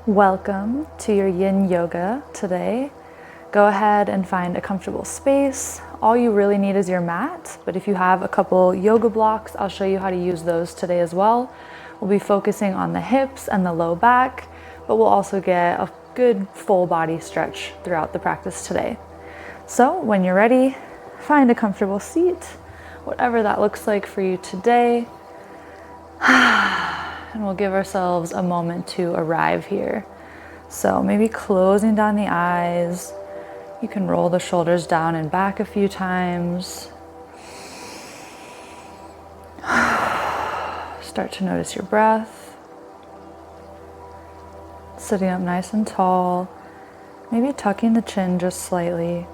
Welcome to your yin yoga today. Go ahead and find a comfortable space. All you really need is your mat, but if you have a couple yoga blocks, I'll show you how to use those today as well. We'll be focusing on the hips and the low back, but we'll also get a good full body stretch throughout the practice today. So when you're ready, find a comfortable seat, whatever that looks like for you today. And we'll give ourselves a moment to arrive here. So maybe closing down the eyes. You can roll the shoulders down and back a few times. Start to notice your breath. Sitting up nice and tall. Maybe tucking the chin just slightly.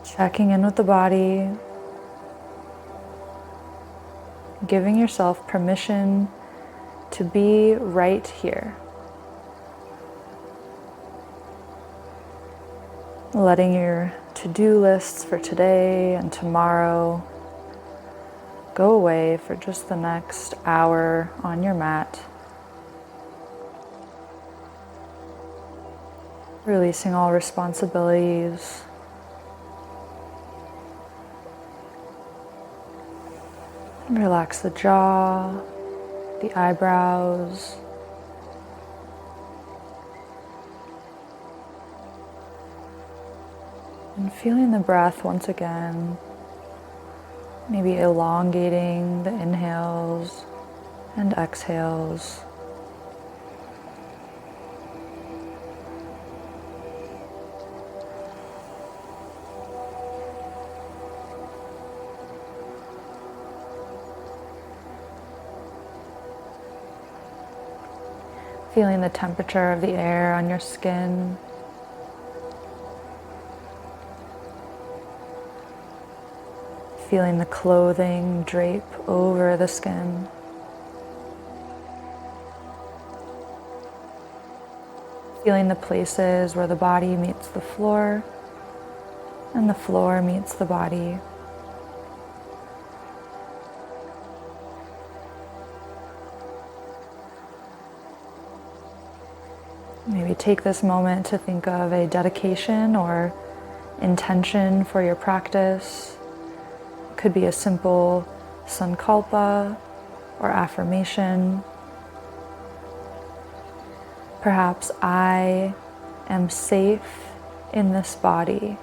Checking in with the body. Giving yourself permission to be right here. Letting your to-do lists for today and tomorrow go away for just the next hour on your mat. Releasing all responsibilities. Relax the jaw, the eyebrows. And feeling the breath once again, maybe elongating the inhales and exhales. Feeling the temperature of the air on your skin. Feeling the clothing drape over the skin. Feeling the places where the body meets the floor and the floor meets the body. Maybe take this moment to think of a dedication or intention for your practice. It could be a simple sankalpa or affirmation. Perhaps I am safe in this body.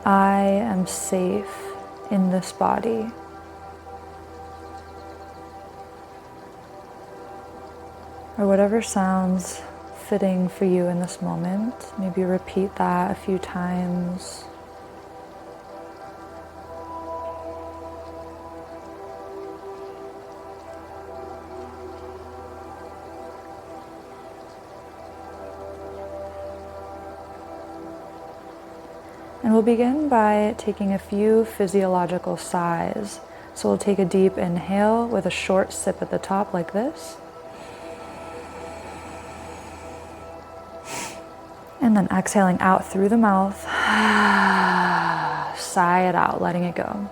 I am safe in this body. Or whatever sounds fitting for you in this moment. Maybe repeat that a few times. And we'll begin by taking a few physiological sighs. So we'll take a deep inhale with a short sip at the top like this. And then exhaling out through the mouth, sigh it out, letting it go.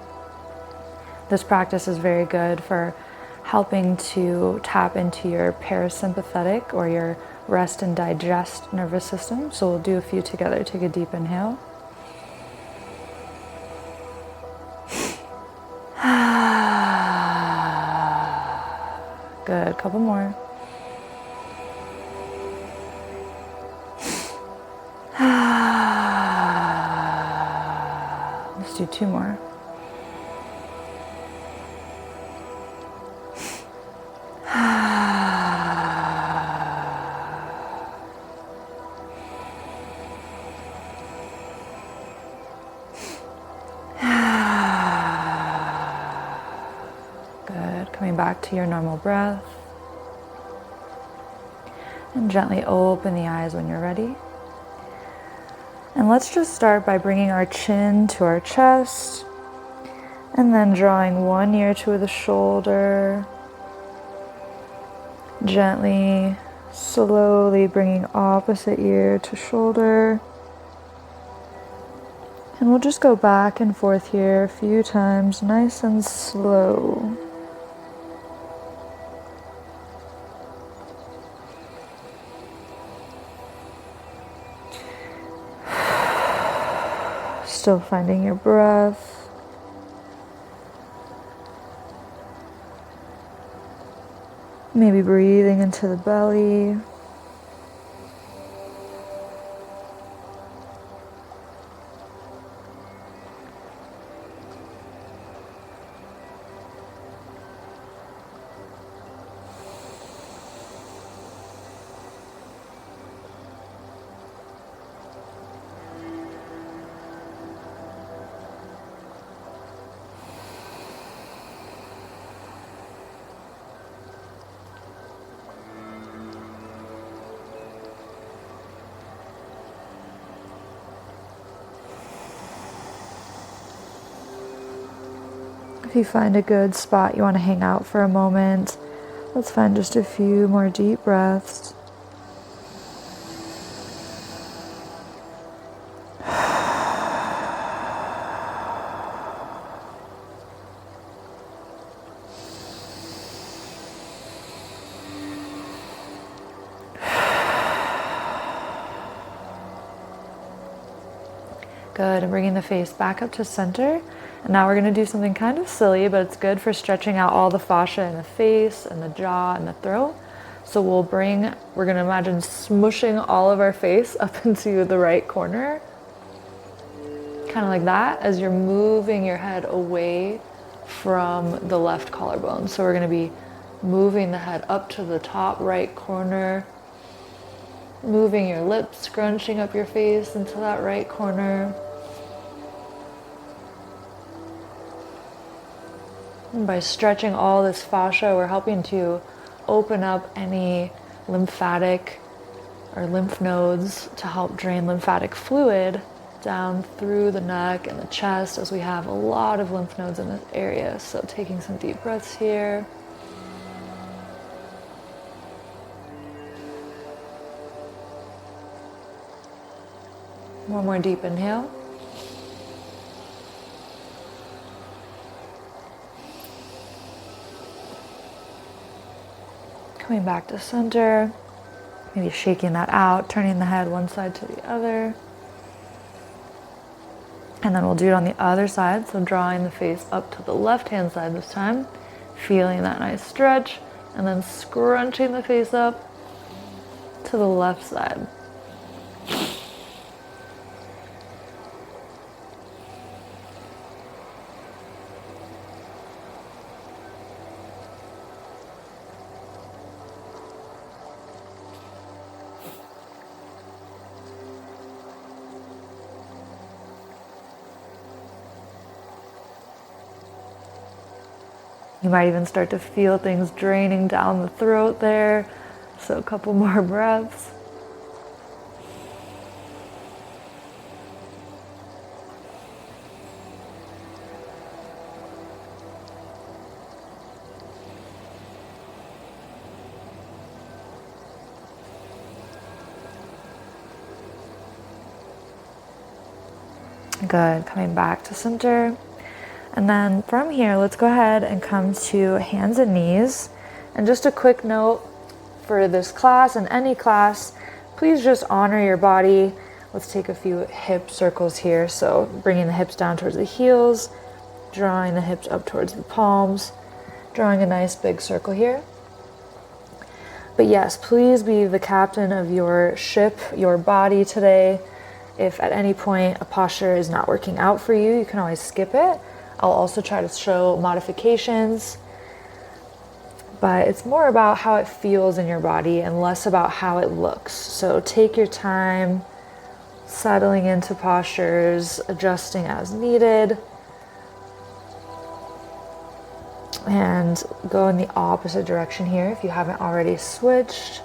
This practice is very good for helping to tap into your parasympathetic or your rest and digest nervous system. So we'll do a few together. Take a deep inhale. Good, couple more. Let's do two more. Good, coming back to your normal breath. And gently open the eyes when you're ready. And let's just start by bringing our chin to our chest and then drawing one ear to the shoulder. Gently, slowly bringing opposite ear to shoulder. And we'll just go back and forth here a few times, nice and slow. Still finding your breath. Maybe breathing into the belly. If you find a good spot you want to hang out for a moment, let's find just a few more deep breaths. Good, and bringing the face back up to center. And now we're going to do something kind of silly, but it's good for stretching out all the fascia in the face and the jaw and the throat. So we're going to imagine smushing all of our face up into the right corner. Kind of like that, as you're moving your head away from the left collarbone. So we're going to be moving the head up to the top right corner, moving your lips, scrunching up your face into that right corner. And by stretching all this fascia, we're helping to open up any lymphatic or lymph nodes to help drain lymphatic fluid down through the neck and the chest, as we have a lot of lymph nodes in this area. So taking some deep breaths here. One more deep inhale. Coming back to center, maybe shaking that out, turning the head one side to the other. And then we'll do it on the other side, so drawing the face up to the left-hand side this time, feeling that nice stretch, and then scrunching the face up to the left side. You might even start to feel things draining down the throat there. So a couple more breaths. Good, coming back to center. And then from here, let's go ahead and come to hands and knees. And just a quick note for this class and any class, please just honor your body. Let's take a few hip circles here. So bringing the hips down towards the heels, drawing the hips up towards the palms, drawing a nice big circle here. But yes, please be the captain of your ship, your body today. If at any point a posture is not working out for you, you can always skip it. I'll also try to show modifications, but it's more about how it feels in your body and less about how it looks. So take your time, settling into postures, adjusting as needed, and go in the opposite direction here if you haven't already switched.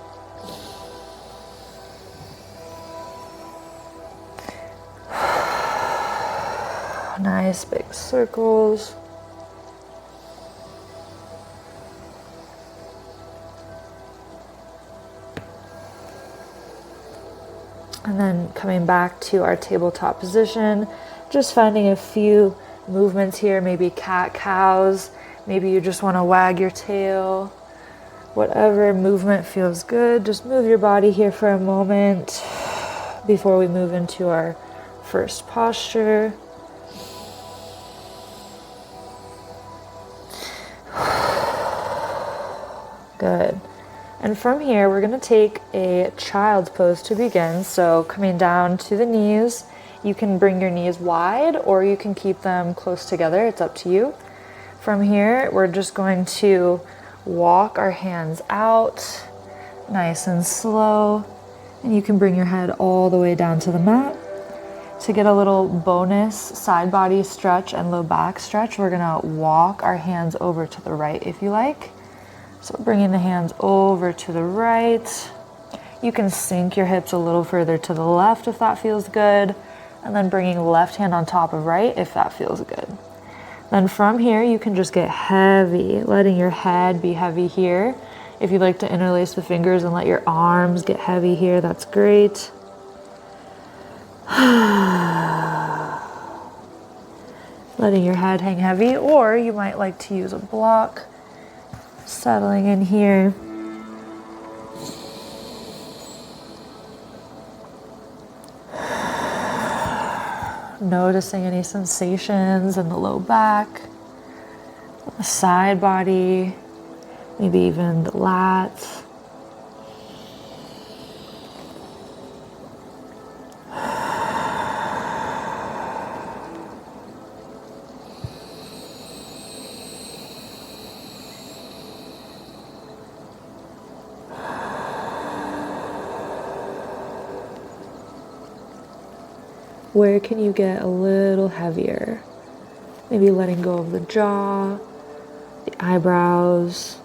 Nice big circles. And then coming back to our tabletop position, just finding a few movements here, maybe cat cows, maybe you just want to wag your tail. Whatever movement feels good, just move your body here for a moment before we move into our first posture. Good. And from here, we're gonna take a child's pose to begin. So coming down to the knees, you can bring your knees wide or you can keep them close together. It's up to you. From here, we're just going to walk our hands out nice and slow. And you can bring your head all the way down to the mat. To get a little bonus side body stretch and low back stretch, we're gonna walk our hands over to the right if you like. So bringing the hands over to the right. You can sink your hips a little further to the left if that feels good. And then bringing left hand on top of right if that feels good. Then from here, you can just get heavy, letting your head be heavy here. If you'd like to interlace the fingers and let your arms get heavy here, that's great. Letting your head hang heavy, or you might like to use a block. Settling in here. Noticing any sensations in the low back, the side body, maybe even the lats. Where can you get a little heavier? Maybe letting go of the jaw, the eyebrows,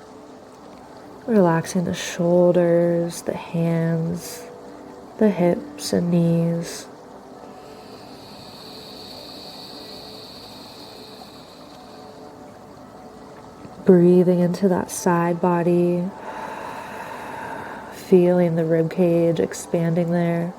relaxing the shoulders, the hands, the hips and knees. Breathing into that side body, feeling the rib cage expanding there.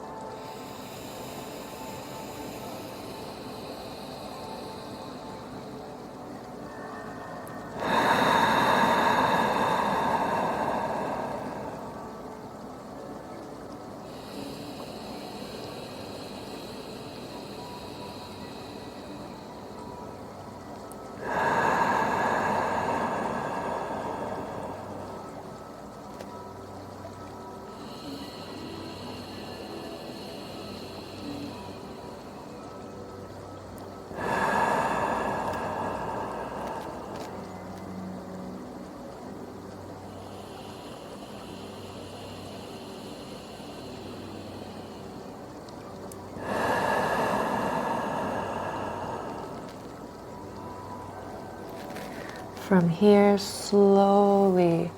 From here, slowly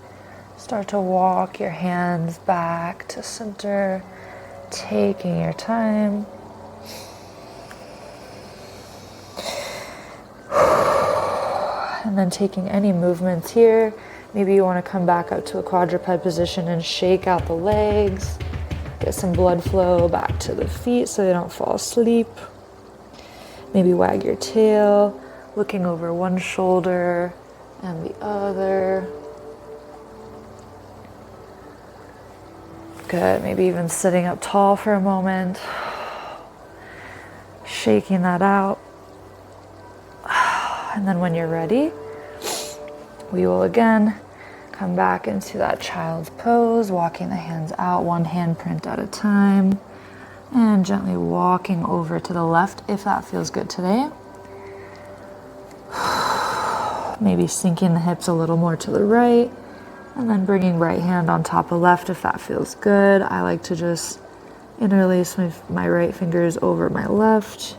start to walk your hands back to center, taking your time. And then taking any movements here. Maybe you want to come back up to a quadruped position and shake out the legs. Get some blood flow back to the feet so they don't fall asleep. Maybe wag your tail, looking over one shoulder and the other. Good, maybe even sitting up tall for a moment. Shaking that out. And then when you're ready, we will again come back into that child's pose, walking the hands out, one handprint at a time, and gently walking over to the left if that feels good today. Maybe sinking the hips a little more to the right, and then bringing right hand on top of left if that feels good. I like to just interlace my right fingers over my left,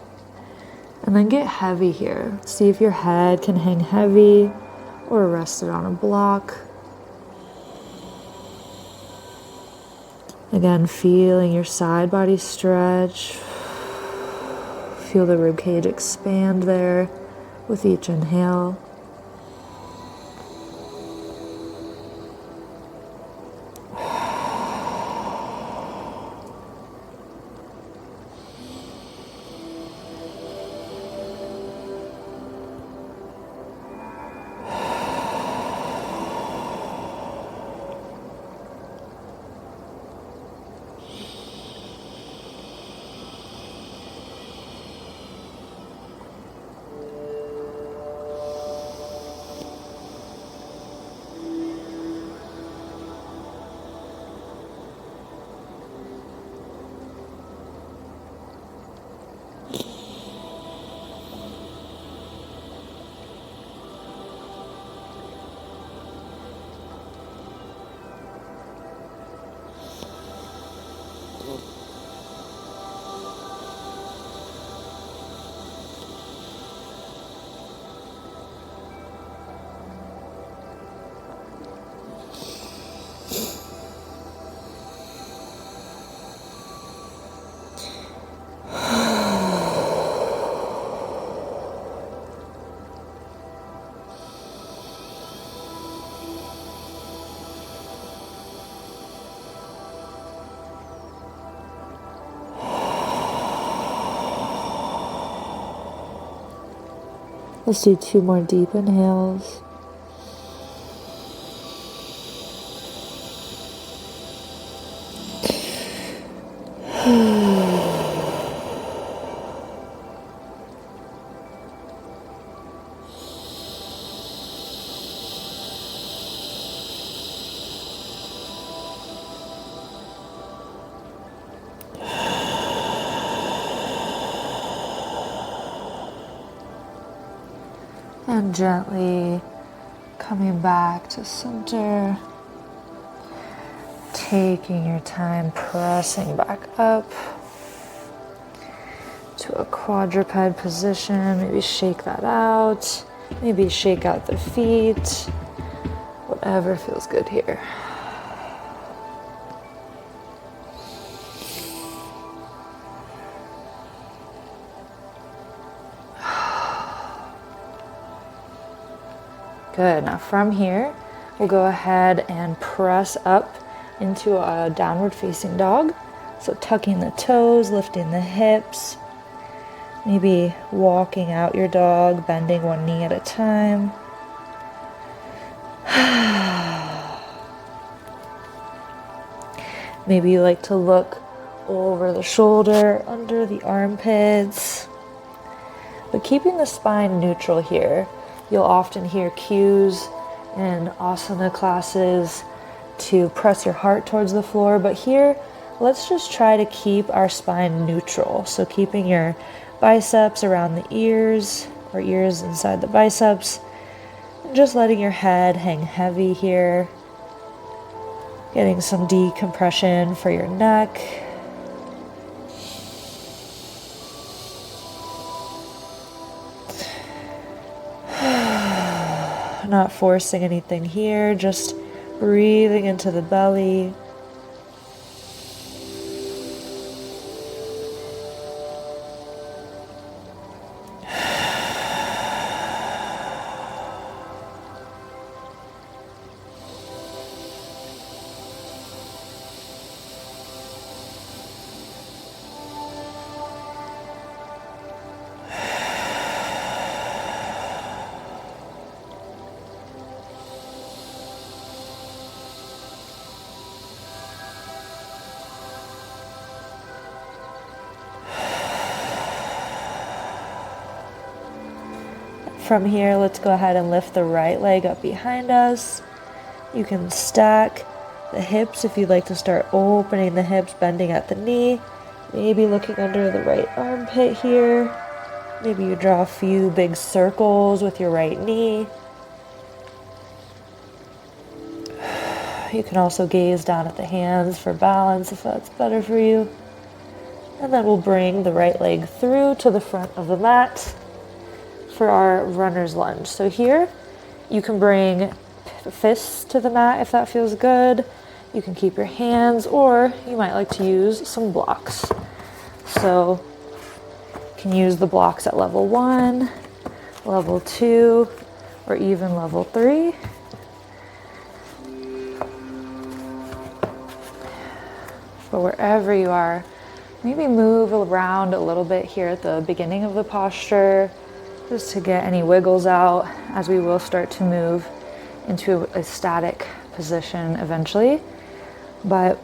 and then get heavy here. See if your head can hang heavy or rest it on a block. Again, feeling your side body stretch. Feel the rib cage expand there with each inhale. Let's do 2 more deep inhales. And gently coming back to center, taking your time, pressing back up to a quadruped position. Maybe shake that out, maybe shake out the feet, whatever feels good here. Good. Now from here, we'll go ahead and press up into a downward facing dog. So tucking the toes, lifting the hips, maybe walking out your dog, bending one knee at a time. Maybe you like to look over the shoulder, under the armpits, but keeping the spine neutral here. You'll often hear cues in asana classes to press your heart towards the floor, but here, let's just try to keep our spine neutral. So keeping your biceps around the ears, or ears inside the biceps, and just letting your head hang heavy here. Getting some decompression for your neck. Not forcing anything here, just breathing into the belly. From here, let's go ahead and lift the right leg up behind us. You can stack the hips if you'd like to start opening the hips, bending at the knee. Maybe looking under the right armpit here. Maybe you draw a few big circles with your right knee. You can also gaze down at the hands for balance if that's better for you. And then we'll bring the right leg through to the front of the mat for our runner's lunge. So here, you can bring fists to the mat if that feels good. You can keep your hands, or you might like to use some blocks. So you can use the blocks at level 1, level 2, or even level 3. But wherever you are, maybe move around a little bit here at the beginning of the posture, just to get any wiggles out, as we will start to move into a static position eventually. But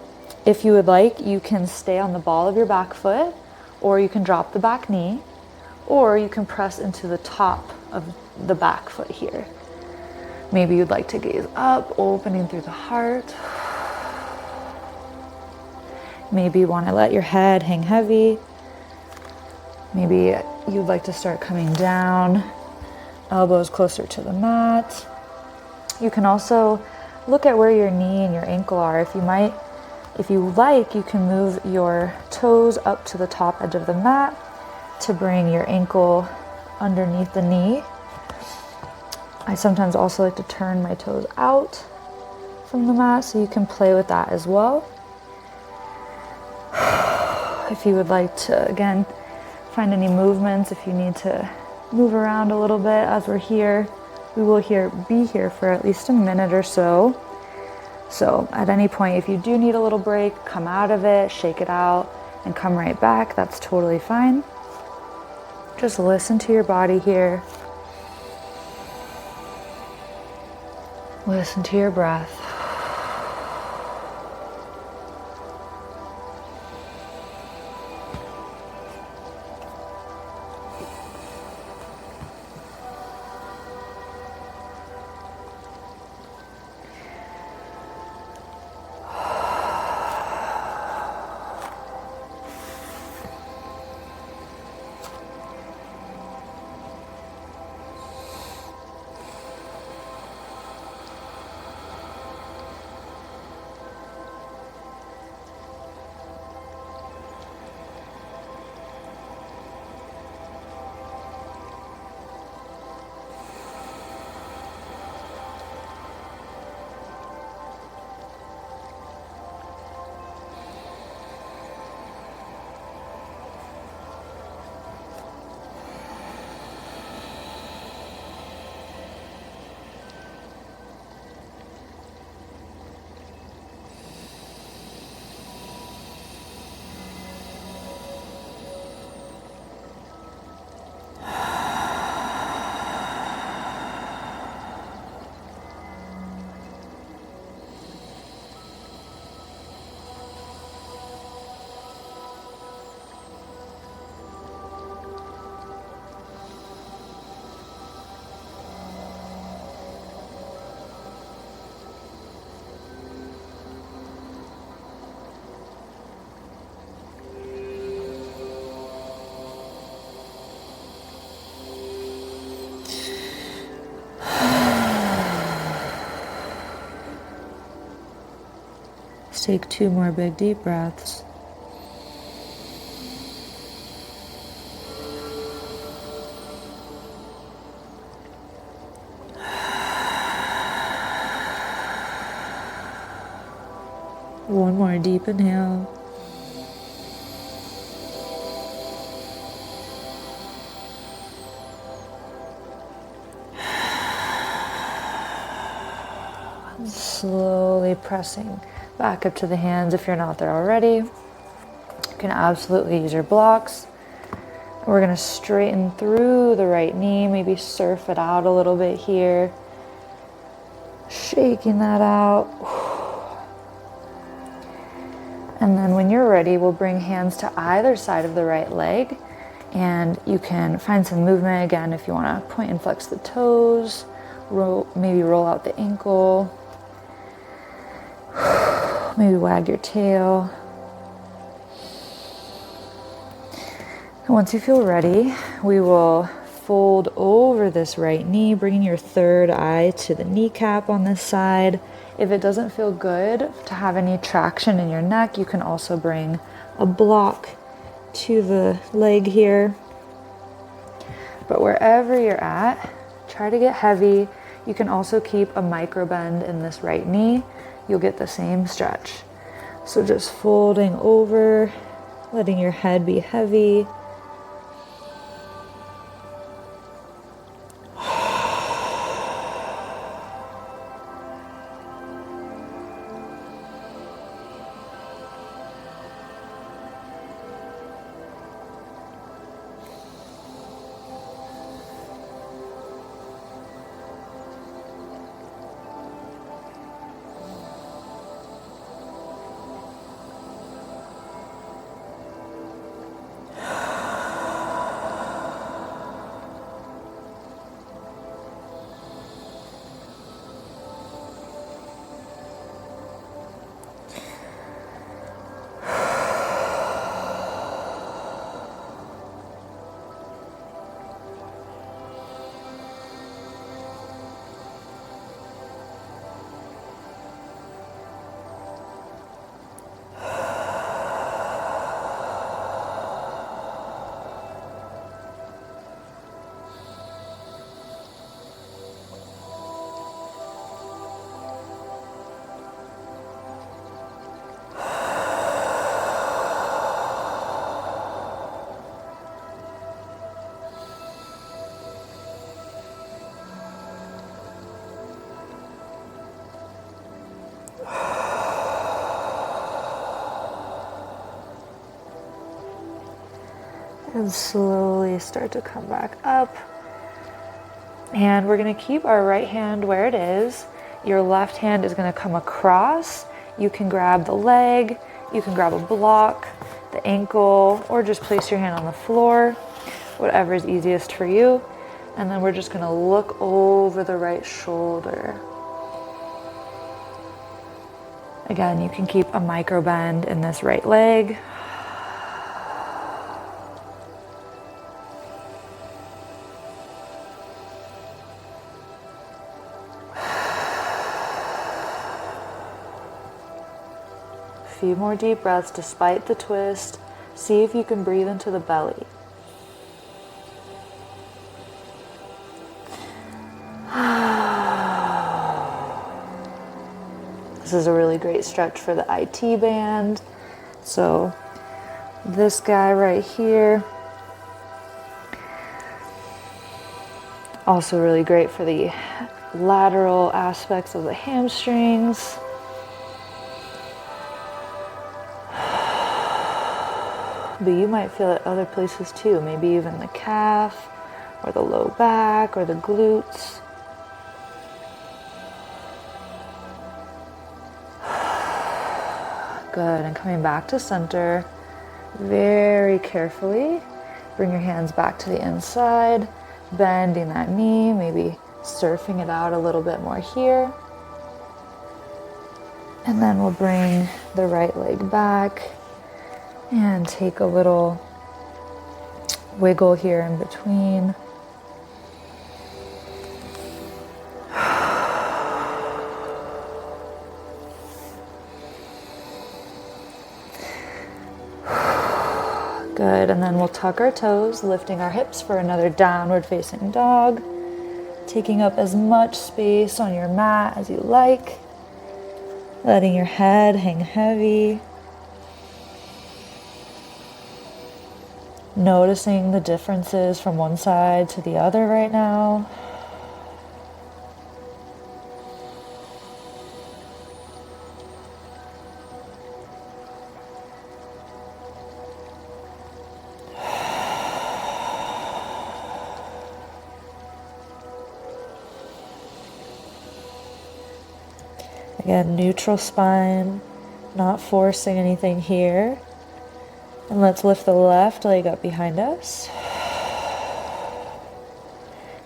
if you would like, you can stay on the ball of your back foot, or you can drop the back knee, or you can press into the top of the back foot here. Maybe you'd like to gaze up, opening through the heart. Maybe you want to let your head hang heavy. Maybe you'd like to start coming down, elbows closer to the mat. You can also look at where your knee and your ankle are. If you like, you can move your toes up to the top edge of the mat to bring your ankle underneath the knee. I sometimes also like to turn my toes out from the mat, so you can play with that as well. If you would like to, again, find any movements, if you need to move around a little bit as we're here, we will be here for at least a minute or so. So at any point, if you do need a little break, come out of it, shake it out, and come right back. That's totally fine. Just listen to your body here. Listen to your breath. Let's take 2 more big deep breaths. One more deep inhale. And slowly pressing back up to the hands if you're not there already. You can absolutely use your blocks. We're going to straighten through the right knee, maybe surf it out a little bit here. Shaking that out. And then when you're ready, we'll bring hands to either side of the right leg. And you can find some movement again if you want to point and flex the toes. Maybe roll out the ankle. Maybe wag your tail. And once you feel ready, we will fold over this right knee, bringing your third eye to the kneecap on this side. If it doesn't feel good to have any traction in your neck, you can also bring a block to the leg here. But wherever you're at, try to get heavy. You can also keep a micro bend in this right knee. You'll get the same stretch. So just folding over, letting your head be heavy. And slowly start to come back up. And we're going to keep our right hand where it is. Your left hand is going to come across. You can grab the leg, you can grab a block, the ankle, or just place your hand on the floor, whatever is easiest for you. And then we're just going to look over the right shoulder. Again, you can keep a micro bend in this right leg. A few more deep breaths despite the twist. See if you can breathe into the belly. This is a really great stretch for the IT band. So this guy right here, also really great for the lateral aspects of the hamstrings. But you might feel it other places too, maybe even the calf or the low back or the glutes. Good, and coming back to center, very carefully, bring your hands back to the inside, bending that knee, maybe surfing it out a little bit more here. And then we'll bring the right leg back and take a little wiggle here in between. Good, and then we'll tuck our toes, lifting our hips for another downward facing dog, taking up as much space on your mat as you like, letting your head hang heavy, noticing the differences from one side to the other right now. Again, neutral spine, not forcing anything here. And let's lift the left leg up behind us.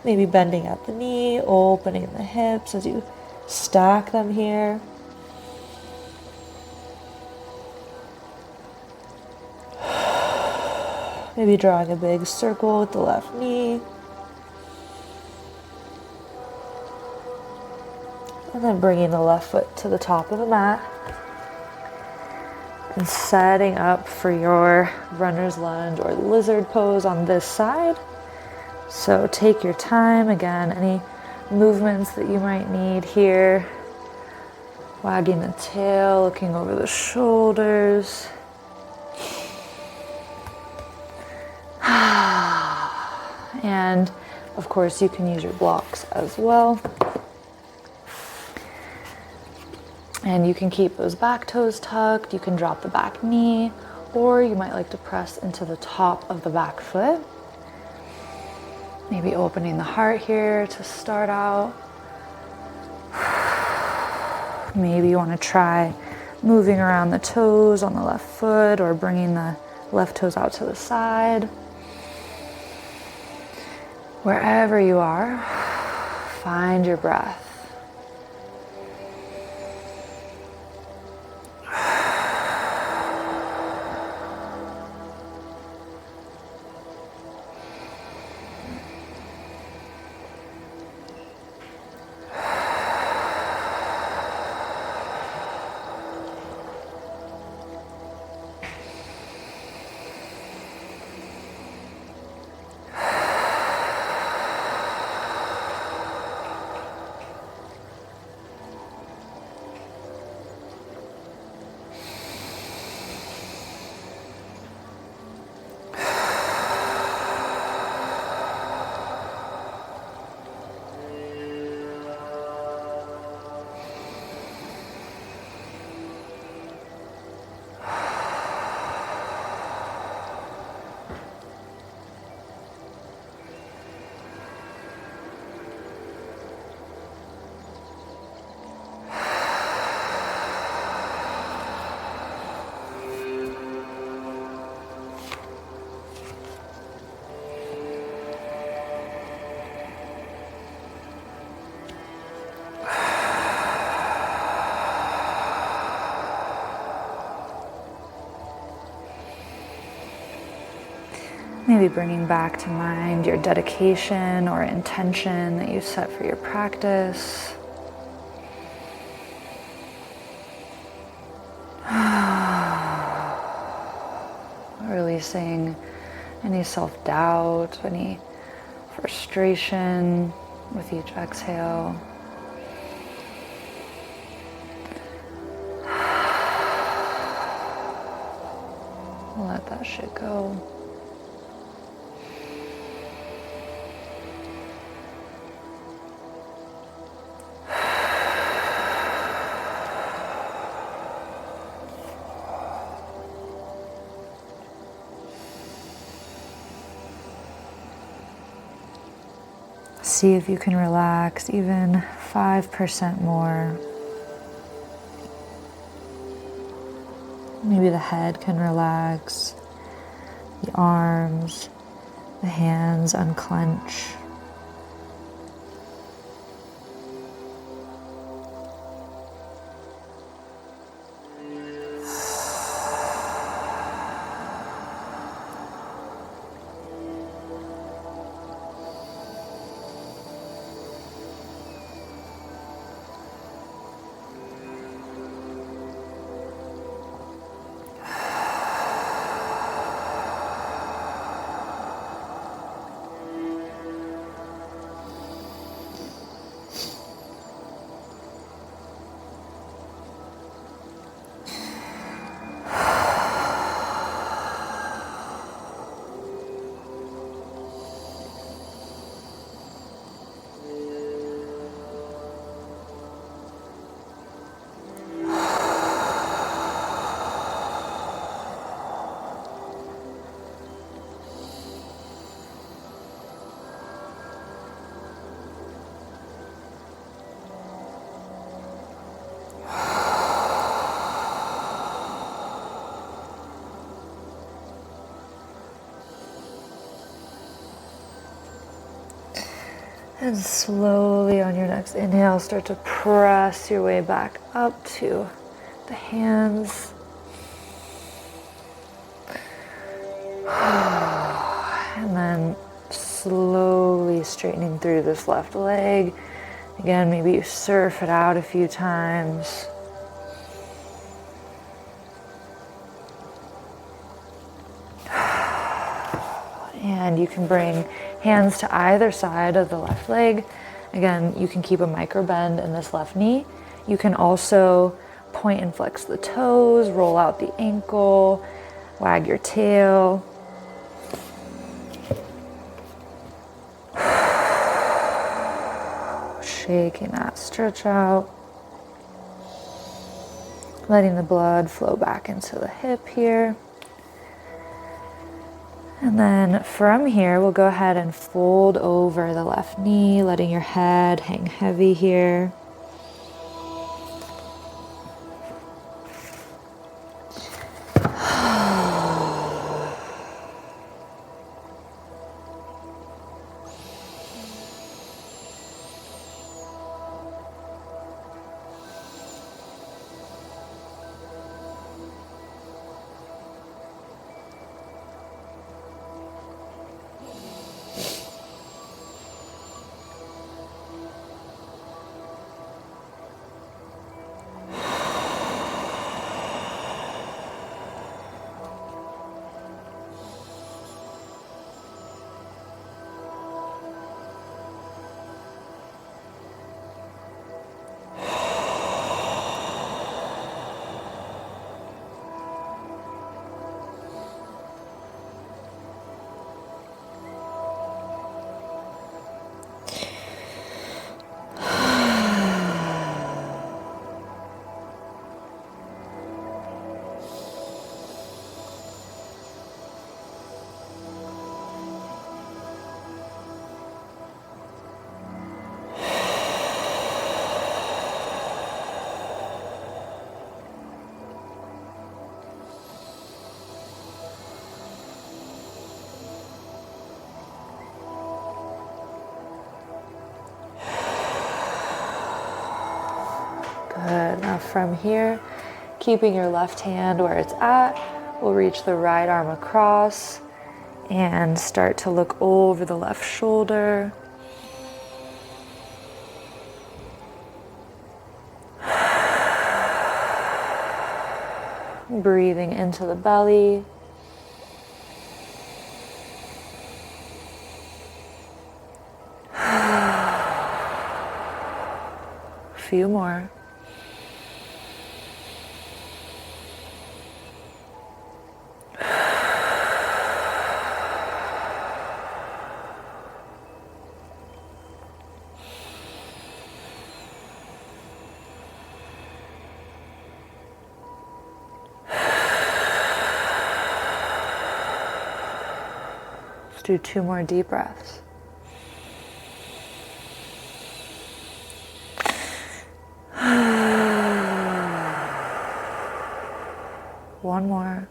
Maybe bending at the knee, opening the hips as you stack them here. Maybe drawing a big circle with the left knee. And then bringing the left foot to the top of the mat. And setting up for your runner's lunge or lizard pose on this side. So take your time. Again, any movements that you might need here. Wagging the tail, looking over the shoulders. And of course you can use your blocks as well. And you can keep those back toes tucked, you can drop the back knee, or you might like to press into the top of the back foot. Maybe opening the heart here to start out. Maybe you want to try moving around the toes on the left foot or bringing the left toes out to the side. Wherever you are, find your breath. Maybe bringing back to mind your dedication or intention that you set for your practice. Releasing any self-doubt, any frustration with each exhale. Let that shit go. See if you can relax even 5% more. Maybe the head can relax, the arms, the hands unclench. And slowly on your next inhale, start to press your way back up to the hands. And then slowly straightening through this left leg. Again, maybe you surf it out a few times. And you can bring hands to either side of the left leg. Again, you can keep a micro bend in this left knee. You can also point and flex the toes, roll out the ankle, wag your tail. Shaking that stretch out. Letting the blood flow back into the hip here. And then from here, we'll go ahead and fold over the left knee, letting your head hang heavy here. Good. Now from here, keeping your left hand where it's at, we'll reach the right arm across, And start to look over the left shoulder. Breathing into the belly. A few more. Let's do 2 more deep breaths. One more.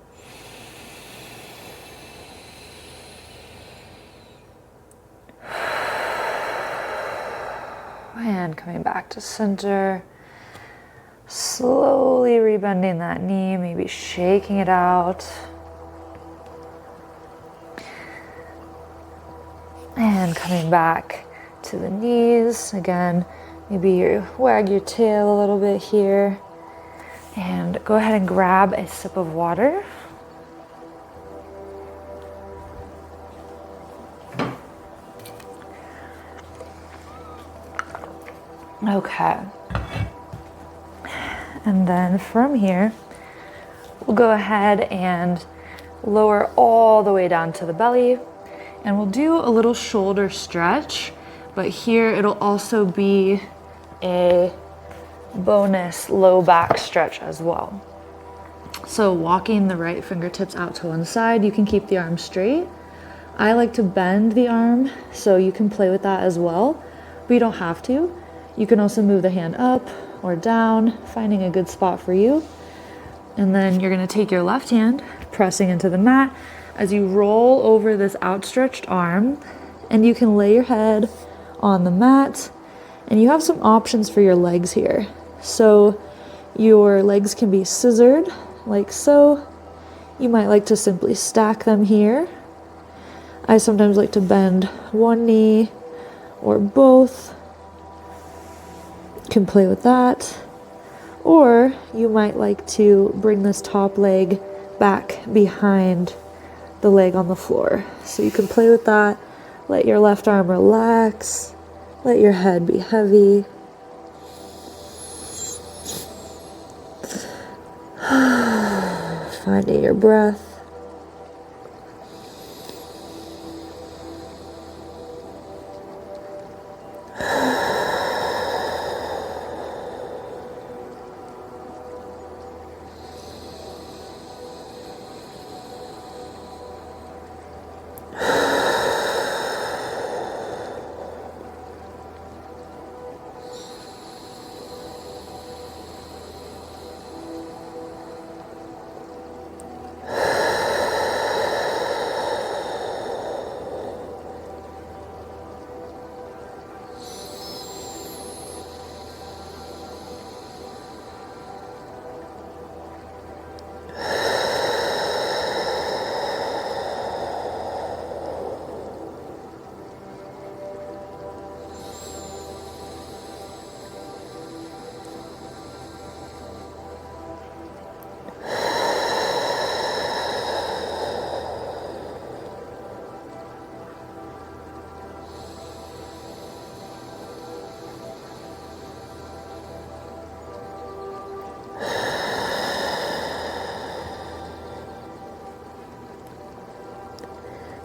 And coming back to center. Slowly rebending that knee, maybe shaking it out. And coming back to the knees. Again, maybe you wag your tail a little bit here. And go ahead and grab a sip of water. Okay. And then from here, we'll go ahead and lower all the way down to the belly. And we'll do a little shoulder stretch, but here it'll also be a bonus low back stretch as well. So walking the right fingertips out to one side, you can keep the arm straight. I like to bend the arm, so you can play with that as well, but you don't have to. You can also move the hand up or down, finding a good spot for you. And then you're gonna take your left hand, pressing into the mat as you roll over this outstretched arm, and you can lay your head on the mat, and you have some options for your legs here. So your legs can be scissored, like so. You might like to simply stack them here. I sometimes like to bend one knee or both. You can play with that. Or you might like to bring this top leg back behind the leg on the floor. So you can play with that. Let your left arm relax. Let your head be heavy. Finding your breath.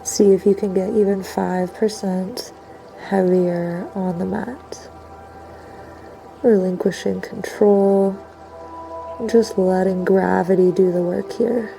See if you can get even 5% heavier on the mat. Relinquishing control, just letting gravity do the work here.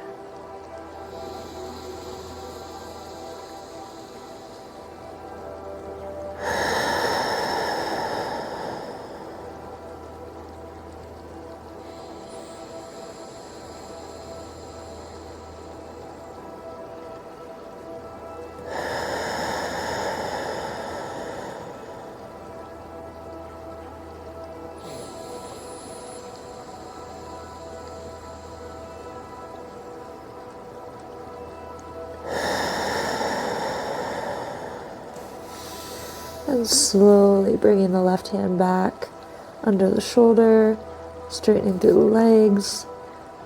And slowly bringing the left hand back under the shoulder, straightening through the legs,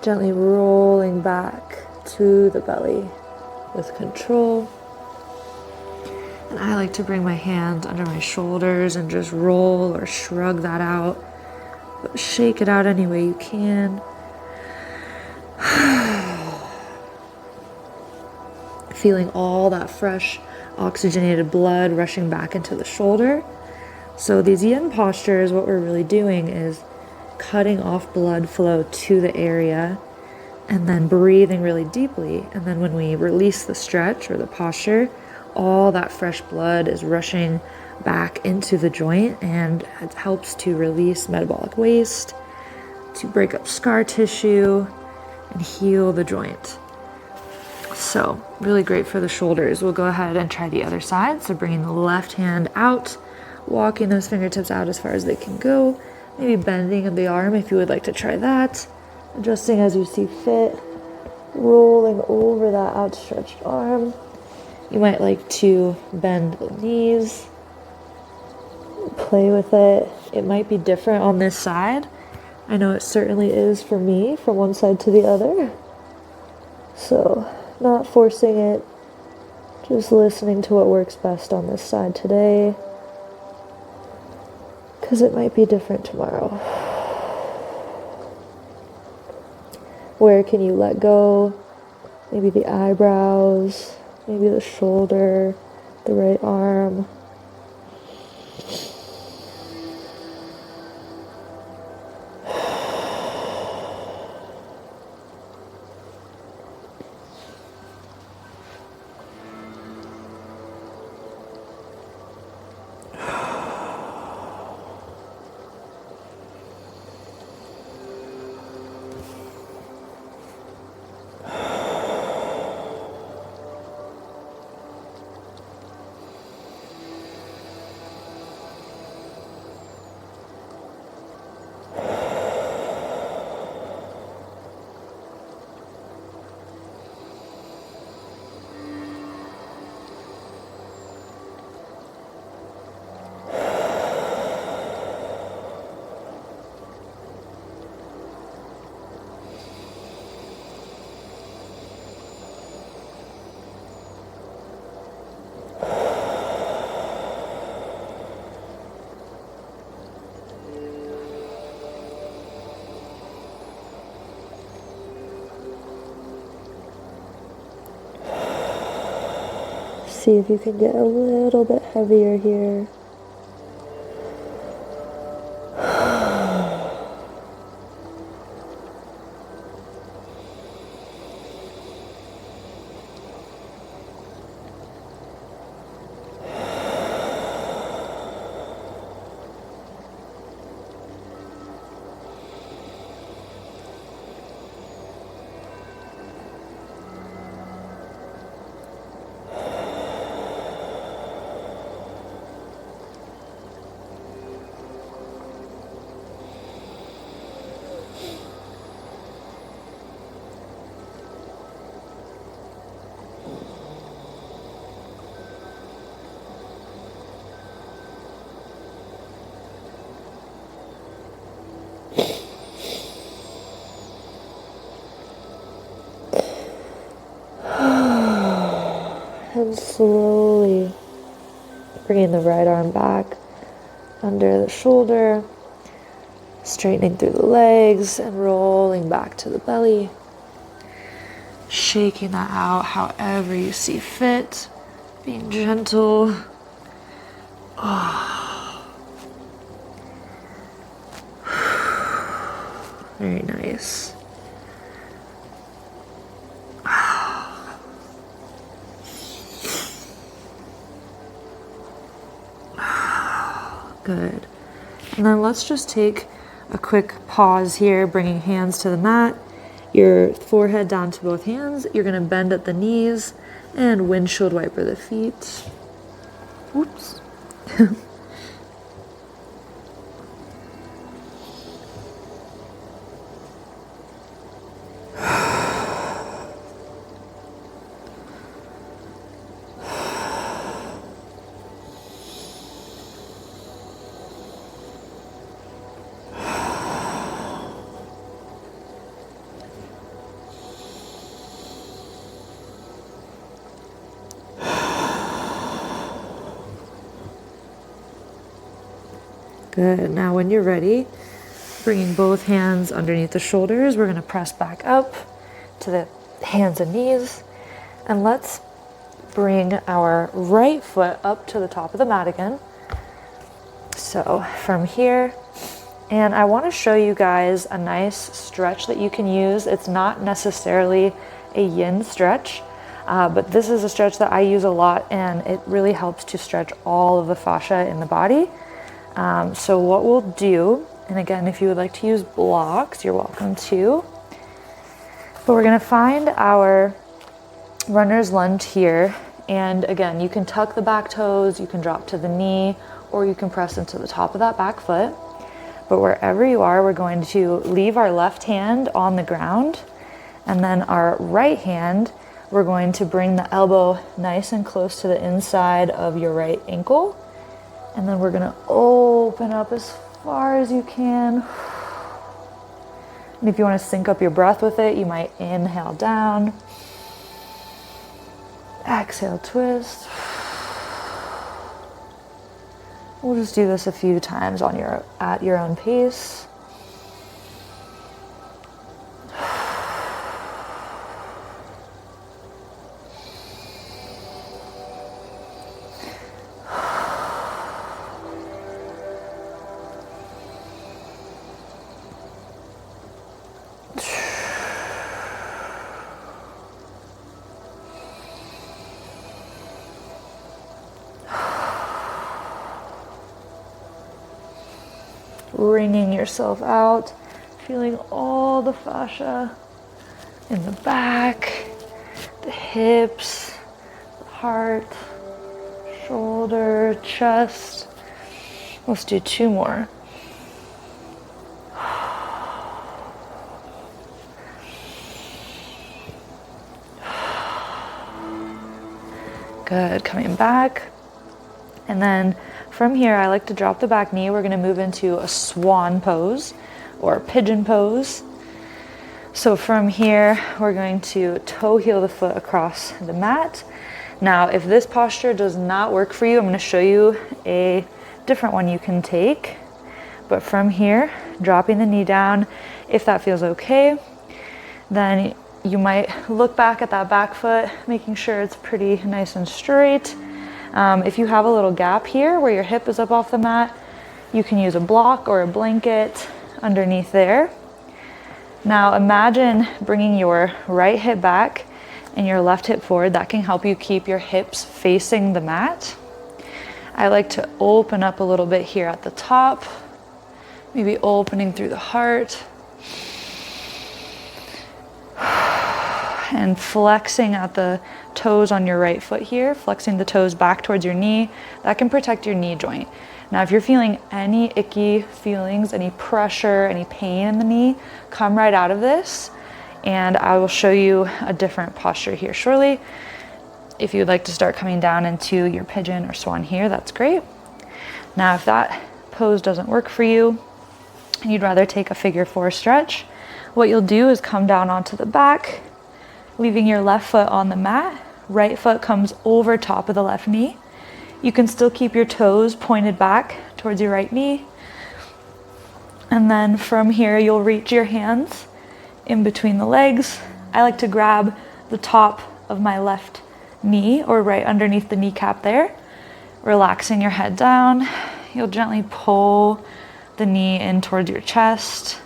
gently rolling back to the belly with control. And I like to bring my hand under my shoulders and just roll or shrug that out. But shake it out any way you can. Feeling all that fresh oxygenated blood rushing back into the shoulder. So these yin postures, what we're really doing is cutting off blood flow to the area and then breathing really deeply. And then when we release the stretch or the posture, all that fresh blood is rushing back into the joint, and it helps to release metabolic waste, to break up scar tissue, and heal the joint. So really great for the shoulders. We'll go ahead and try the other side. So bringing the left hand out, walking those fingertips out as far as they can go, maybe bending of the arm if you would like to try that, adjusting as you see fit, rolling over that outstretched arm. You might like to bend the knees, play with it. It might be different on this side. I know it certainly is for me from one side to the other. So not forcing it, just listening to what works best on this side today, because it might be different tomorrow. Where can you let go? Maybe the eyebrows, maybe the shoulder, the right arm. See if you can get a little bit heavier here. And slowly bringing the right arm back under the shoulder, straightening through the legs and rolling back to the belly. Shaking that out however you see fit, being gentle. Very nice. Good. And then let's just take a quick pause here, bringing hands to the mat, your forehead down to both hands. You're going to bend at the knees and windshield wiper the feet. Oops. Good. Now when you're ready, bringing both hands underneath the shoulders, we're going to press back up to the hands and knees. And let's bring our right foot up to the top of the mat again. So from here, and I want to show you guys a nice stretch that you can use. It's not necessarily a yin stretch, but this is a stretch that I use a lot, and it really helps to stretch all of the fascia in the body. So what we'll do, and again, if you would like to use blocks, you're welcome to, but we're going to find our runner's lunge here. And again, you can tuck the back toes, you can drop to the knee, or you can press into the top of that back foot. But wherever you are, we're going to leave our left hand on the ground, and then our right hand, we're going to bring the elbow nice and close to the inside of your right ankle. And then we're going to open up as far as you can. And if you want to sync up your breath with it, you might inhale down. Exhale, twist. We'll just do this a few times at your own pace. Wringing yourself out, feeling all the fascia in the back, the hips, the heart, shoulder, chest. Let's do 2 more. Good, coming back. And then from here, I like to drop the back knee. We're going to move into a swan pose or pigeon pose. So from here, we're going to toe heel the foot across the mat. Now, if this posture does not work for you, I'm going to show you a different one you can take. But from here, dropping the knee down, if that feels okay, then you might look back at that back foot, making sure it's pretty nice and straight. If you have a little gap here where your hip is up off the mat, you can use a block or a blanket underneath there. Now imagine bringing your right hip back and your left hip forward. That can help you keep your hips facing the mat. I like to open up a little bit here at the top, maybe opening through the heart. And flexing at the toes on your right foot here, flexing the toes back towards your knee. That can protect your knee joint. Now, if you're feeling any icky feelings, any pressure, any pain in the knee, come right out of this, and I will show you a different posture here shortly. If you'd like to start coming down into your pigeon or swan here, that's great. Now, if that pose doesn't work for you, and you'd rather take a figure 4 stretch, what you'll do is come down onto the back, leaving your left foot on the mat. Right foot comes over top of the left knee. You can still keep your toes pointed back towards your right knee. And then from here, you'll reach your hands in between the legs. I like to grab the top of my left knee or right underneath the kneecap there, relaxing your head down. You'll gently pull the knee in towards your chest.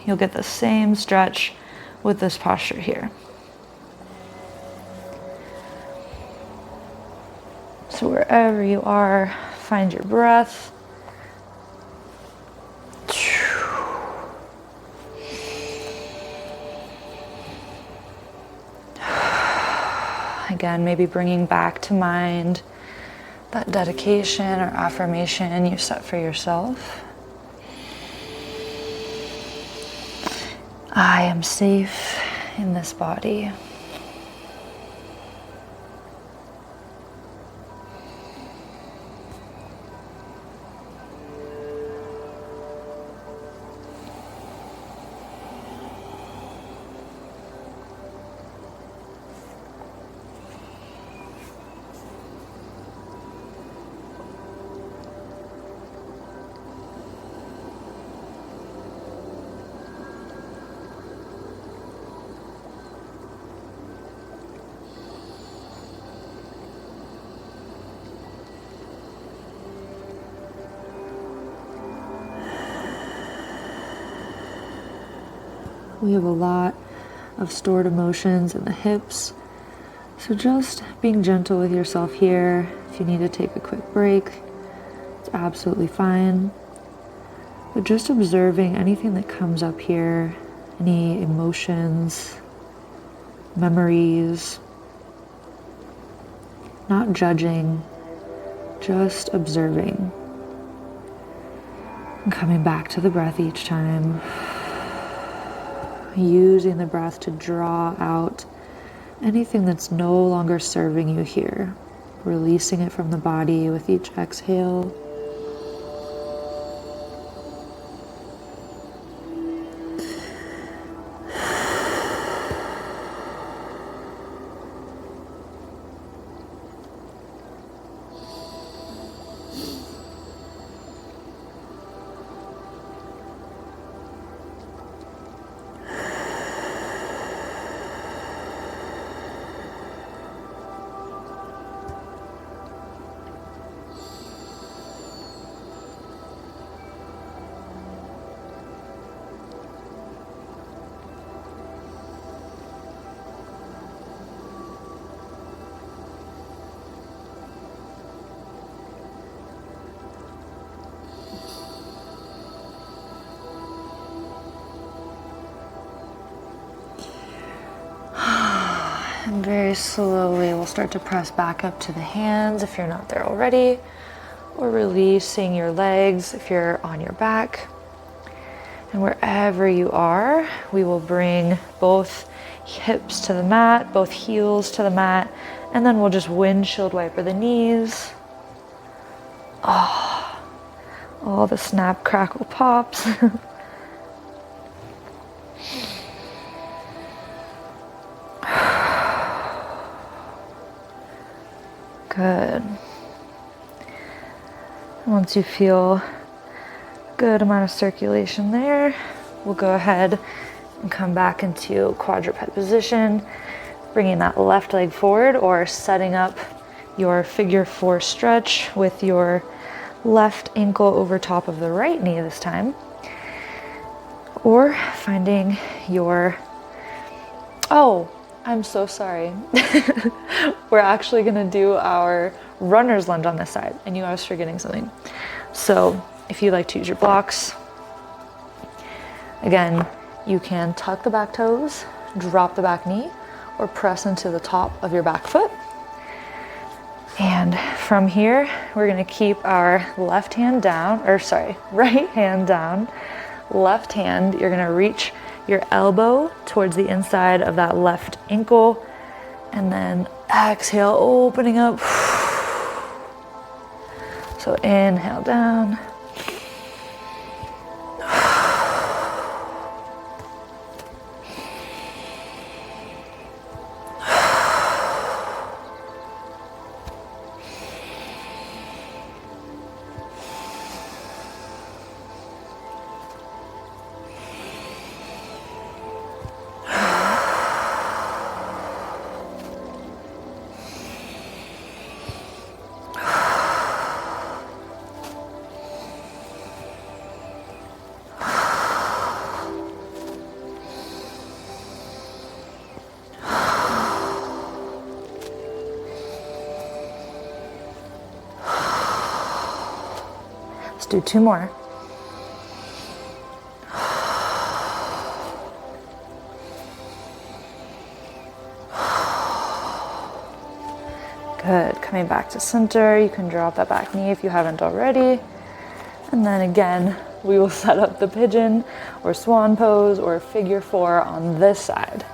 You'll get the same stretch with this posture here. So wherever you are, find your breath. Again, maybe bringing back to mind that dedication or affirmation you set for yourself. I am safe in this body. We have a lot of stored emotions in the hips. So just being gentle with yourself here. If you need to take a quick break, it's absolutely fine. But just observing anything that comes up here, any emotions, memories, not judging, just observing. And coming back to the breath each time. Using the breath to draw out anything that's no longer serving you here. Releasing it from the body with each exhale. And very slowly we'll start to press back up to the hands if you're not there already, or releasing your legs if you're on your back. And wherever you are, we will bring both hips to the mat, both heels to the mat, and then we'll just windshield wiper the knees. Oh, all the snap, crackle, pops. Good. Once you feel a good amount of circulation there, we'll go ahead and come back into quadruped position, bringing that left leg forward or setting up your figure 4 stretch with your left ankle over top of the right knee this time, or finding your, oh, I'm so sorry. We're actually gonna do our runner's lunge on this side, and I was forgetting something. So if you like to use your blocks, again, you can tuck the back toes, drop the back knee, or press into the top of your back foot. And from here, we're gonna keep our right hand down, left hand, you're gonna reach your elbow towards the inside of that left ankle, and then exhale, opening up. So inhale down. Let's do 2 more. Good. Coming back to center, you can drop that back knee if you haven't already. And then again, we will set up the pigeon or swan pose or figure 4 on this side.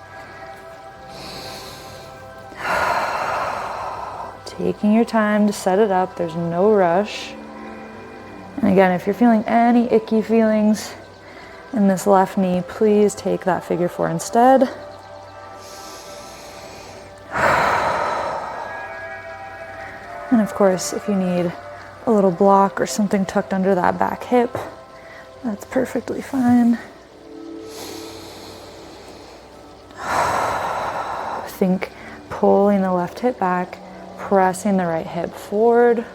Taking your time to set it up, there's no rush. And again, if you're feeling any icky feelings in this left knee, please take that figure 4 instead. And of course, if you need a little block or something tucked under that back hip, that's perfectly fine. Think pulling the left hip back, pressing the right hip forward.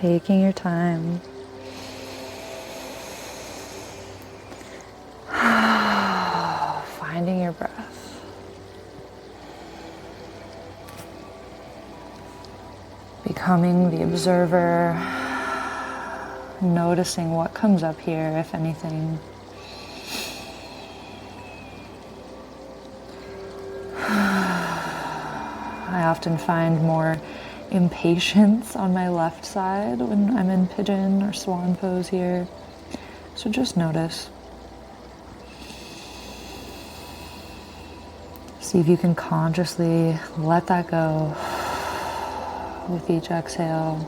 taking your time. Finding your breath. Becoming the observer, noticing what comes up here, if anything. I often find more impatience on my left side when I'm in pigeon or swan pose here. So just notice. See if you can consciously let that go with each exhale.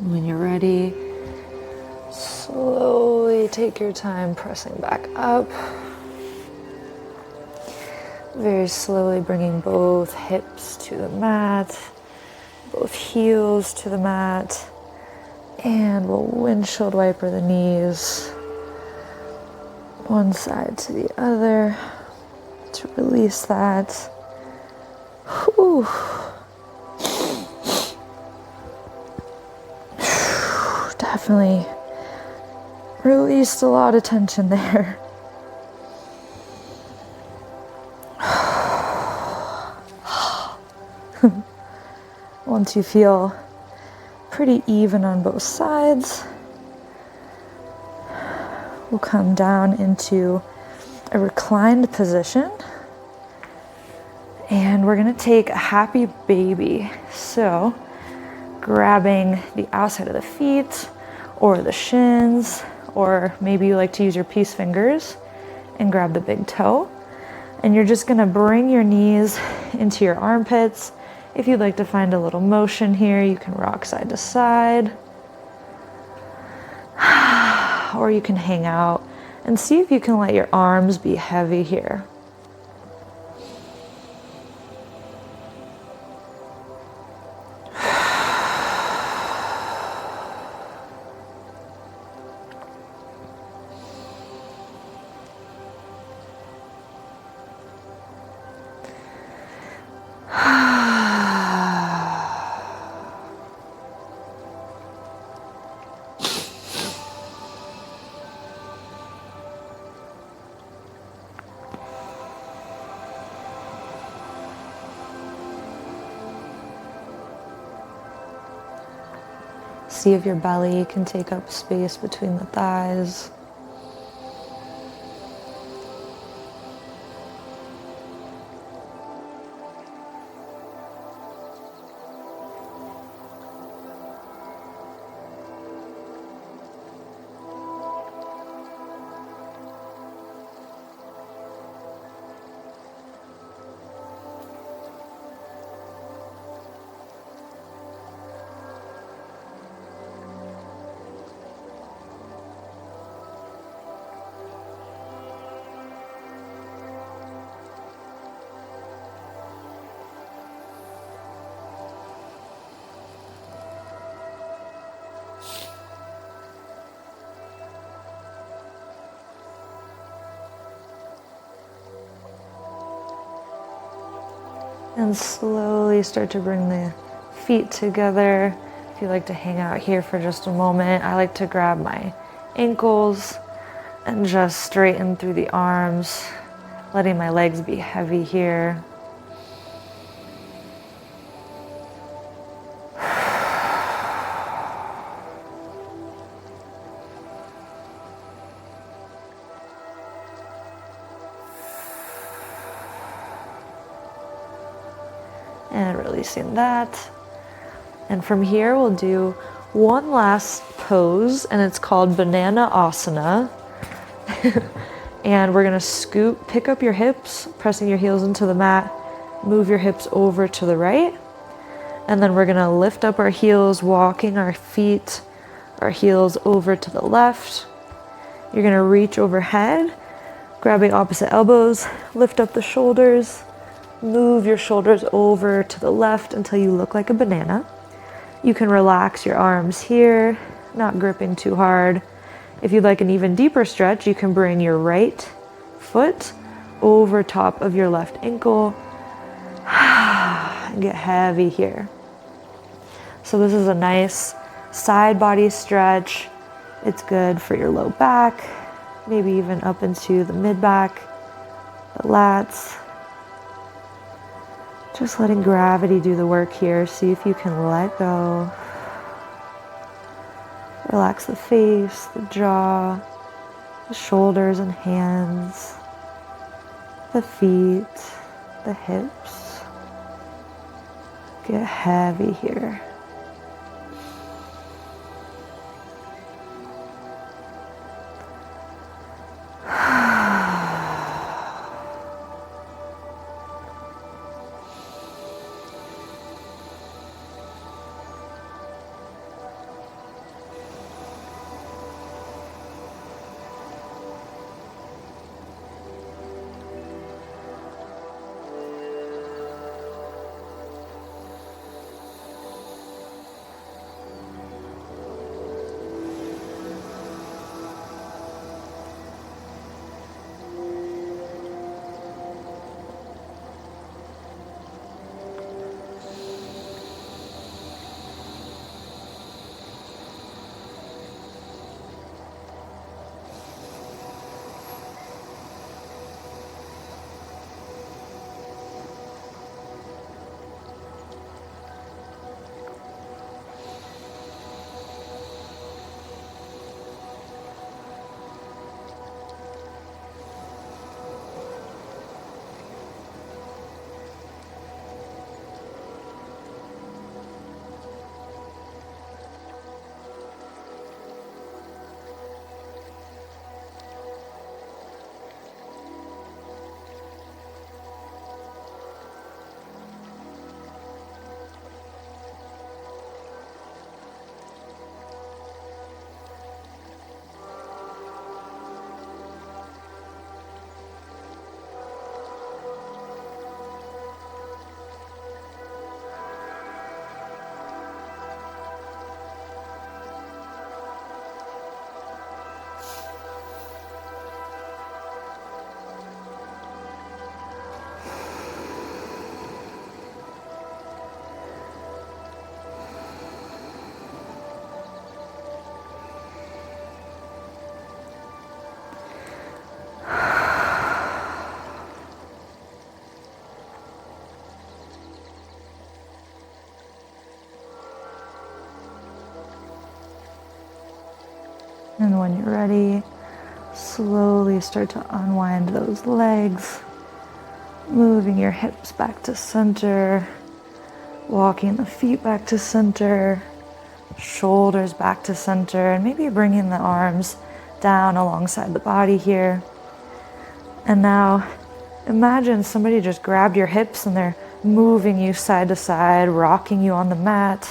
When you're ready, slowly take your time pressing back up. Very slowly bringing both hips to the mat, both heels to the mat, and we'll windshield wiper the knees one side to the other to release that. Whew. Definitely released a lot of tension there. Once you feel pretty even on both sides, we'll come down into a reclined position. And we're gonna take a happy baby. So grabbing the outside of the feet or the shins, or maybe you like to use your peace fingers and grab the big toe. And you're just gonna bring your knees into your armpits. If you'd like to find a little motion here, you can rock side to side. Or you can hang out and see if you can let your arms be heavy here. See if your belly can take up space between the thighs. And slowly start to bring the feet together. If you like to hang out here for just a moment, I like to grab my ankles and just straighten through the arms, letting my legs be heavy here. And releasing that. And from here, we'll do one last pose, and it's called Banana Asana. And we're gonna scoot, pick up your hips, pressing your heels into the mat, move your hips over to the right. And then we're gonna lift up our heels, walking our feet, our heels over to the left. You're gonna reach overhead, grabbing opposite elbows, lift up the shoulders, move your shoulders over to the left until you look like a banana. You can relax your arms here, not gripping too hard. If you'd like an even deeper stretch, you can bring your right foot over top of your left ankle and get heavy here. So this is a nice side body stretch. It's good for your low back, maybe even up into the mid back, the lats. Just letting gravity do the work here. See if you can let go. Relax the face, the jaw, the shoulders and hands, the feet, the hips. Get heavy here. And when you're ready, slowly start to unwind those legs, moving your hips back to center, walking the feet back to center, shoulders back to center, and maybe bringing the arms down alongside the body here. And now imagine somebody just grabbed your hips and they're moving you side to side, rocking you on the mat.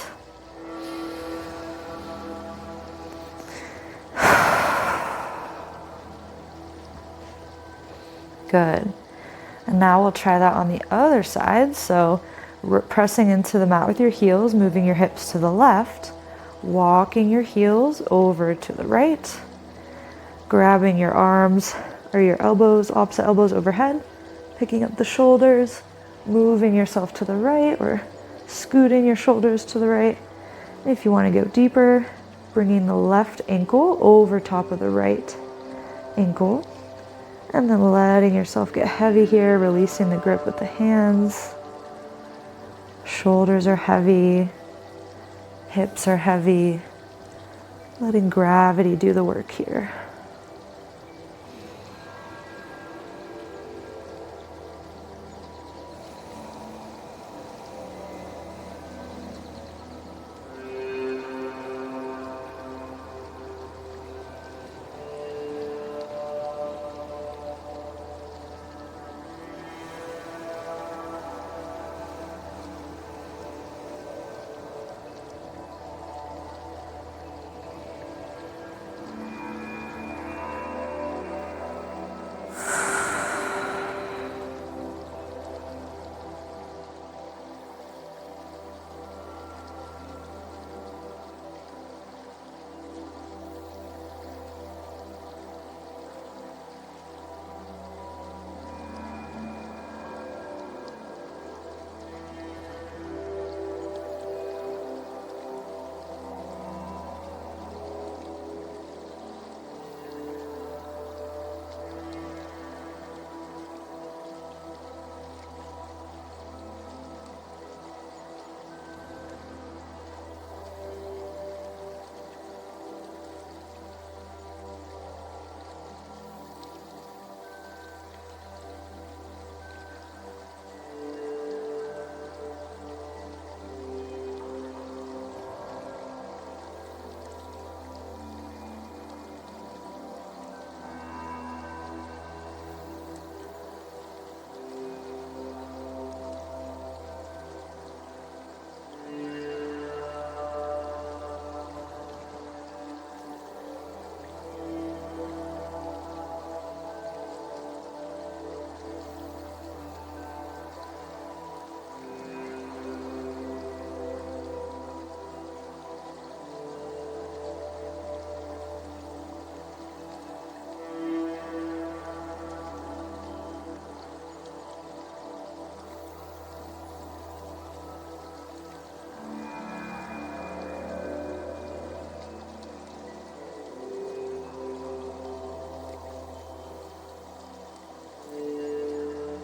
Good. And now we'll try that on the other side. So pressing into the mat with your heels, moving your hips to the left, walking your heels over to the right, grabbing your arms or your elbows, opposite elbows overhead, picking up the shoulders, moving yourself to the right or scooting your shoulders to the right. If you want to go deeper, bringing the left ankle over top of the right ankle. And then letting yourself get heavy here, releasing the grip with the hands. Shoulders are heavy, hips are heavy. Letting gravity do the work here.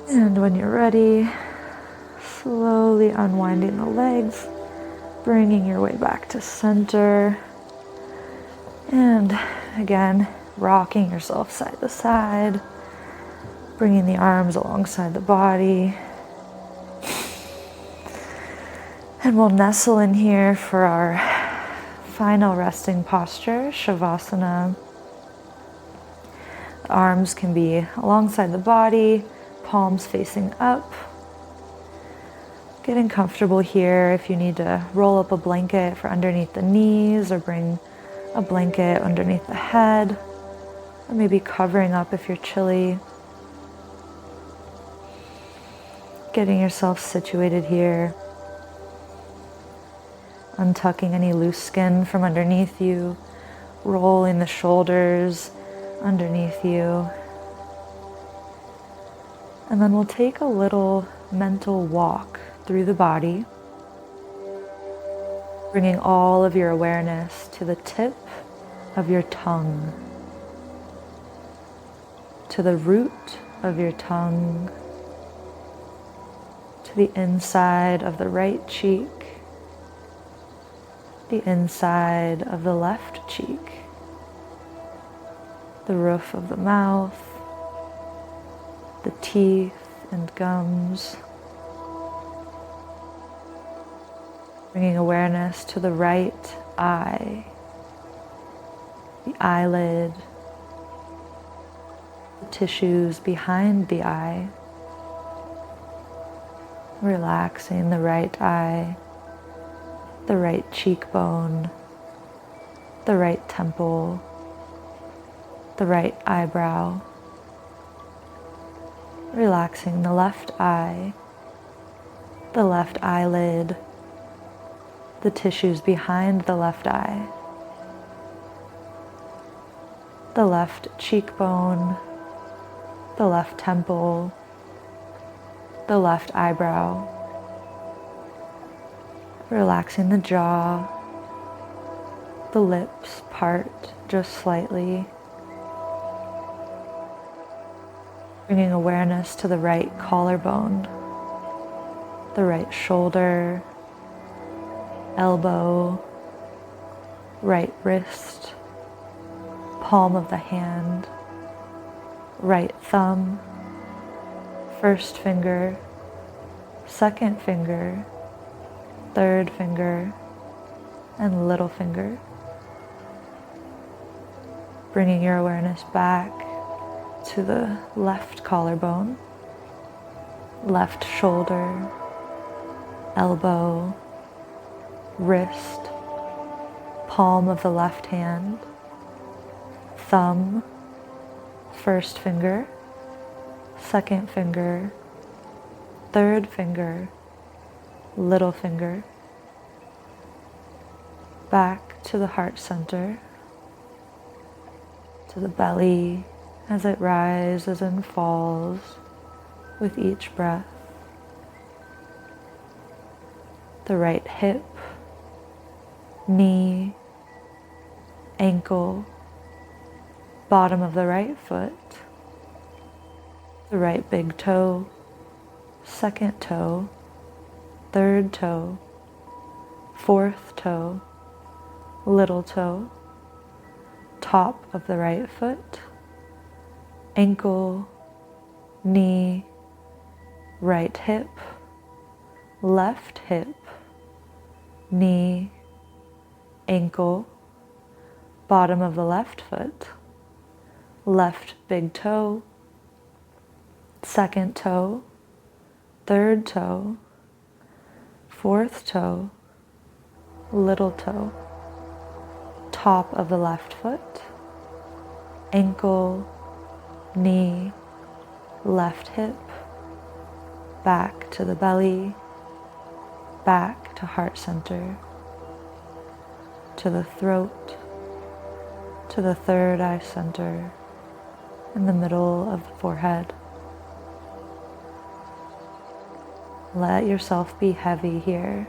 And when you're ready, slowly unwinding the legs, bringing your way back to center. And again, rocking yourself side to side, bringing the arms alongside the body. And we'll nestle in here for our final resting posture, Shavasana. The arms can be alongside the body, palms facing up. Getting comfortable here. If you need to roll up a blanket for underneath the knees or bring a blanket underneath the head, or maybe covering up if you're chilly. Getting yourself situated here. Untucking any loose skin from underneath you, rolling the shoulders underneath you. And then we'll take a little mental walk through the body, bringing all of your awareness to the tip of your tongue, to the root of your tongue, to the inside of the right cheek, the inside of the left cheek, the roof of the mouth, the teeth and gums. Bringing awareness to the right eye, the eyelid, the tissues behind the eye. Relaxing the right eye, the right cheekbone, the right temple, the right eyebrow. Relaxing the left eye, the left eyelid, the tissues behind the left eye, the left cheekbone, the left temple, the left eyebrow. Relaxing the jaw, the lips part just slightly. Bringing awareness to the right collarbone, the right shoulder, elbow, right wrist, palm of the hand, right thumb, first finger, second finger, third finger, and little finger. Bringing your awareness back to the left collarbone, left shoulder, elbow, wrist, palm of the left hand, thumb, first finger, second finger, third finger, little finger. Back to the heart center, to the belly as it rises and falls with each breath. The right hip, knee, ankle, bottom of the right foot, the right big toe, second toe, third toe, fourth toe, little toe, top of the right foot, ankle, knee, right hip, left hip, knee, ankle, bottom of the left foot, left big toe, second toe, third toe, fourth toe, little toe, top of the left foot, ankle, knee, left hip, back to the belly, back to heart center, to the throat, to the third eye center, in the middle of the forehead. Let yourself be heavy here.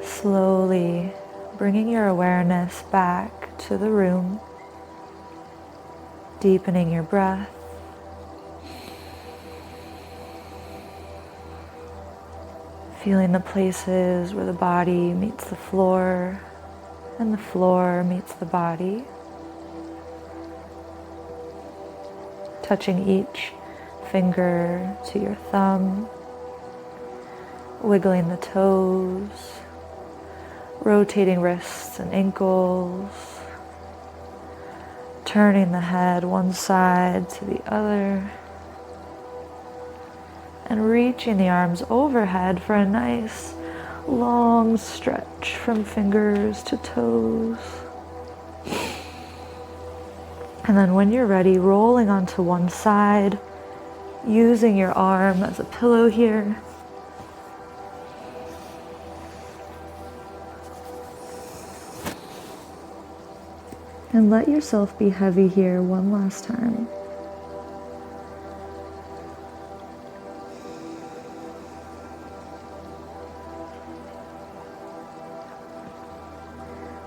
Slowly bringing your awareness back to the room, deepening your breath, feeling the places where the body meets the floor and the floor meets the body, touching each finger to your thumb, wiggling the toes, rotating wrists and ankles, Turning the head one side to the other. And reaching the arms overhead for a nice long stretch from fingers to toes. And then when you're ready, rolling onto one side, using your arm as a pillow here. And let yourself be heavy here one last time.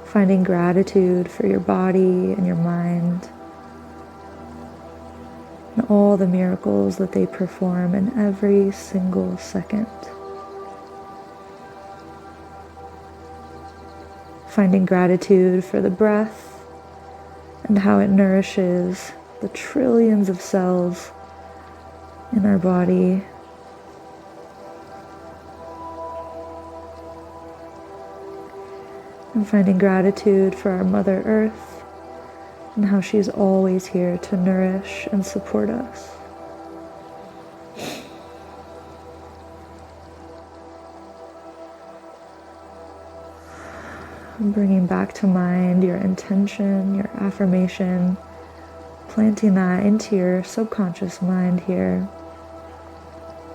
Finding gratitude for your body and your mind and all the miracles that they perform in every single second. Finding gratitude for the breath and how it nourishes the trillions of cells in our body. And finding gratitude for our Mother Earth and how she's always here to nourish and support us. And bringing back to mind your intention, your affirmation, planting that into your subconscious mind here,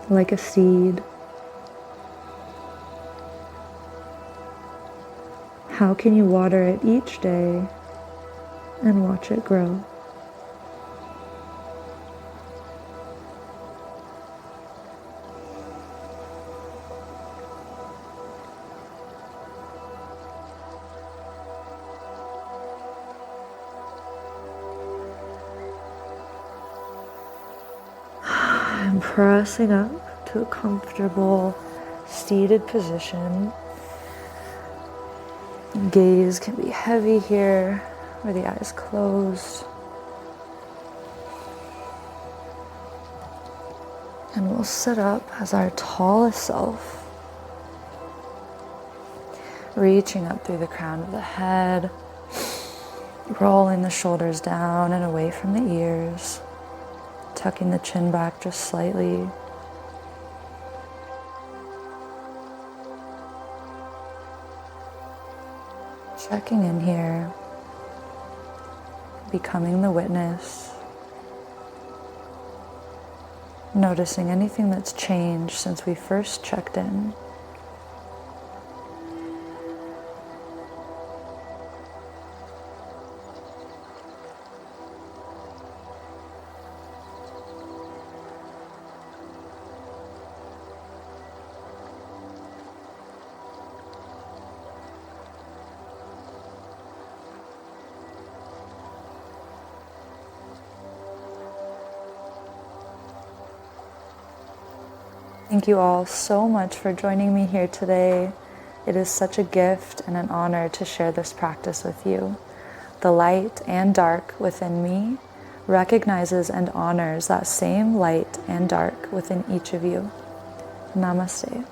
like a seed. How can you water it each day and watch it grow? And pressing up to a comfortable seated position. Gaze can be heavy here, or the eyes closed. And we'll sit up as our tallest self, reaching up through the crown of the head, rolling the shoulders down and away from the ears, tucking the chin back just slightly. Checking in here, becoming the witness, noticing anything that's changed since we first checked in. Thank you all so much for joining me here today. It is such a gift and an honor to share this practice with you. The light and dark within me recognizes and honors that same light and dark within each of you. Namaste.